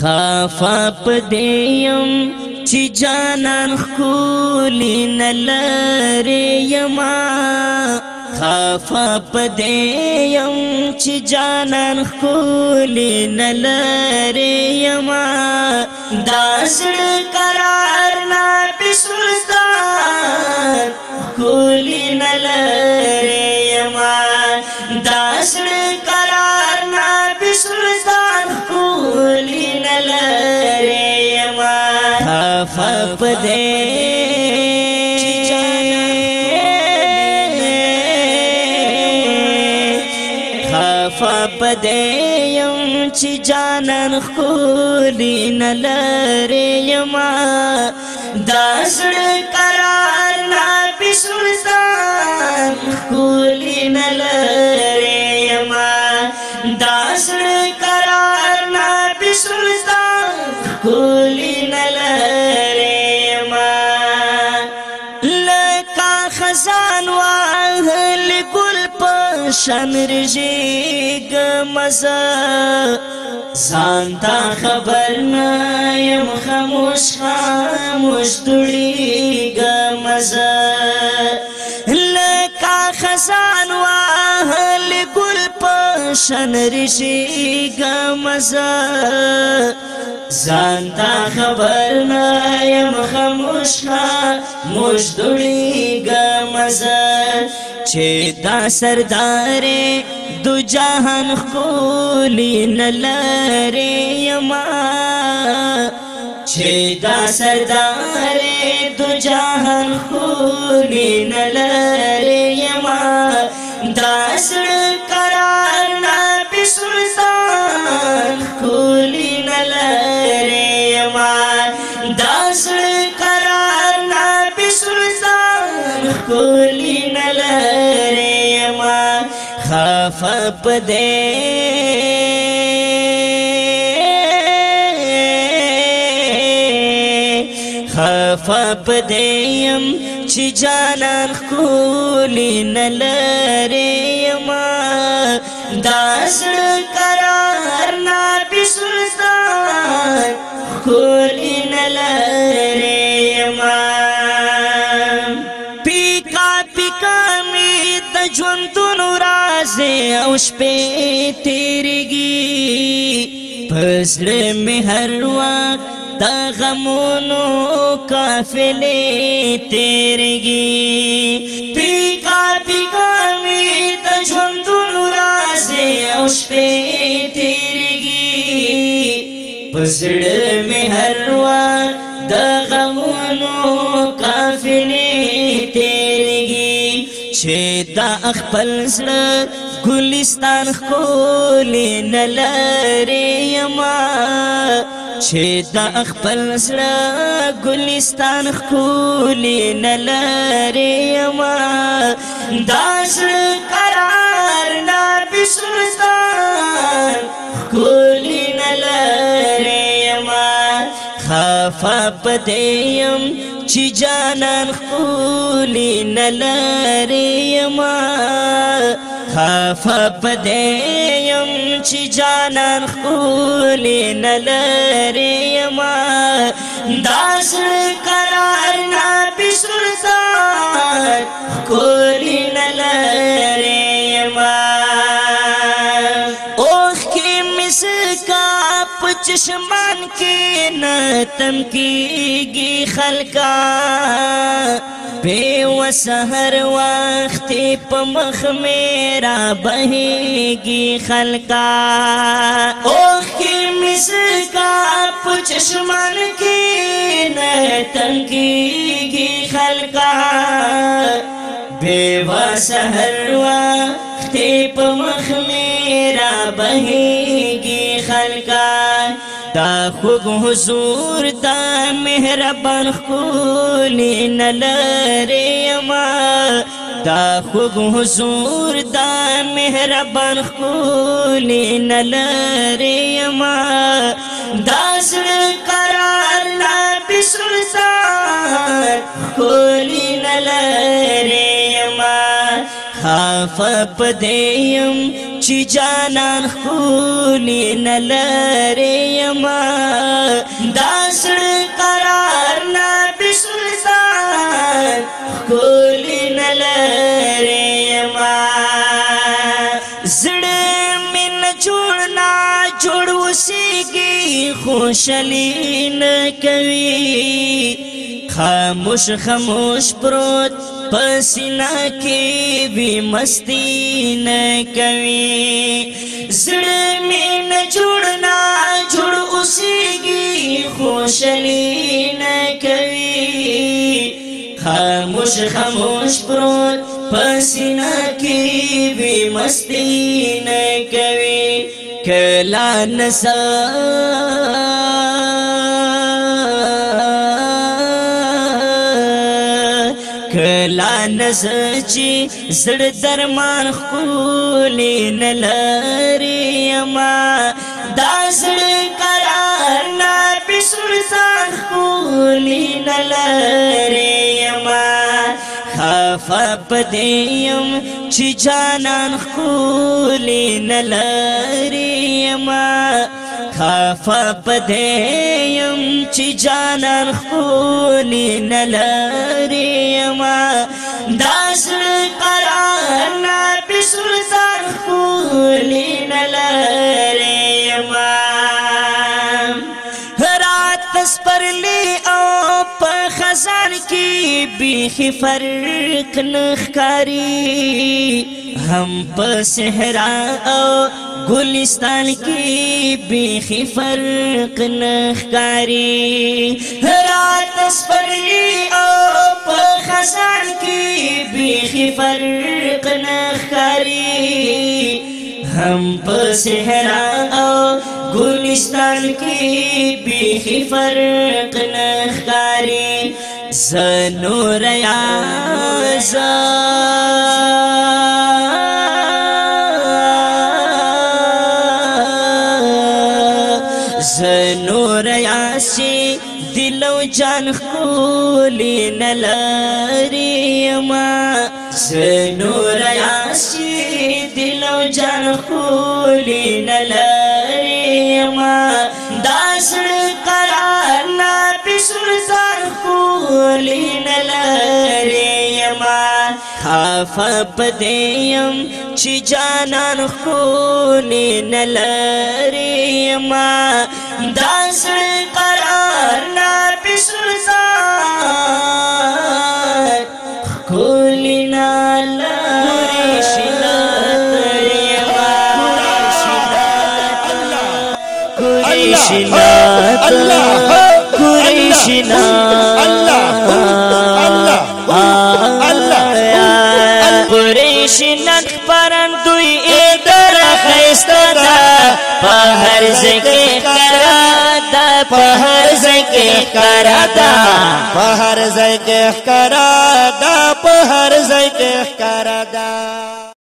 خافا پدیم چی جانان خکولی نلری یما خافا پدیم چی جانان خکولی نلری یما داسر قرار نا پی سلطان خکولی نلری یما داسر قرار نا پی سلطان خکولی نلری یما خافا پدیم چی جانان خکولی نلری یما داسر قرار نا پی سلطان خکولی نلری یما داسر قرار نا پی سلطان خکولی نلری یما لکا خزان واهل گل پشن رجیگ مزا زانتا خبر نایم خاموش خاموش دوڑیگ مزا لکا خزان واهل گل پشن رجیگ مزا زانتا خبر نایم خاموش خاموش دوڑیگ مزا چه دا سردار دو جهان خکولی نلری یما چه دا سردار دو جهان خکولی نلری یما داسر قرار نا پی سلطان خکولی نلری یما داسر قرار نا پی سلطان خکولی نلری یما خافا پدیم چی جانان خکولی نلری یما داسر قرار نا پی سلطان خکولی نلری یما پیکا پیکا می د ژوندونو رازه او شپې تیریږي پسړه می هر وخت د غمونو قافلې تیریږي پیکا پیکا می د ژوندونو رازه او شپې تیریږي پسړه می هر وخت د غمونو قافلې تیریږي چه دا خپل زړه ګلستان خکولی نلری یما چه دا خپل زړه ګلستان خکولی نلری یما داسر قرار نا پی سلطان خکولی نلری یما خافا پدیم چی جانان خکولی نلری یما خافا پدیم چی جانان خکولی نلری یما داسر قرار نا پی سلطان خکولی نلری یما اوخ کی مسکا پچشمان کی نتم کیگی خلقا بے وسهر وقتی پا مخ میرا بہیگی خلقا اوخ کی مسکا پچشمان کی نتم کیگی خلقا بے وسهر وقتی پا مخ میرا بہیگی خلقا دا خوگ حضور دا مہربان خکولی نلری یما دا خوگ حضور دا مہربان خکولی نلری یما داسر قرار نا پی سلطان خکولی نلری یما خافا پدیم چې جانان خولی نلری یما دا زړه قرار نبی سلطان خولی نلری یما زړه من جوړنا جوړ وسیږي خوشالي نه کوي خاموش خاموش پروت پسینا کی بھی مستی نہ کوي زړه مې نه جوړنا جوړ اوسېږي خوشالي نه کوي خاموش خاموش پروت پسینا کی بھی مستی نه کوي کلا نسا کلا نسچی زړه درمان خولی نلری یما دا زړه قرار نبی سلطان خولی نلری یما خفا پدیم چی جانان خولی نلری یما خفا پدیم چی جانان خولی نلری یما دا زړه قرار نبی سلطان خولی نلری یما رات سپرلی او په خزان کی بیخی فرق نخکاری هم په صحرا او گلستان کی بیخی فرق نخکاری رات سپرلی او په خزان کی بیخی فرق نخکاری هم په صحرا او گلستان کی بیخی فرق نخکاری زنور یازا زنور یاسی دلو جان خولی نلری یما زنور یاسی دلو جان خولی نلری یما دا زړه قرار نبی سلطان خولی نلری یما خفا پدیم چې جانان خولی نلری یما دا زړه قرار نبی سلطان خولی نلری قریشنا قریشنا خبرندوی ایدر خیستا دا پہر زکی کرا دا پہر زکی کرا دا پہر زکی کرا دا پہر زکی کرا دا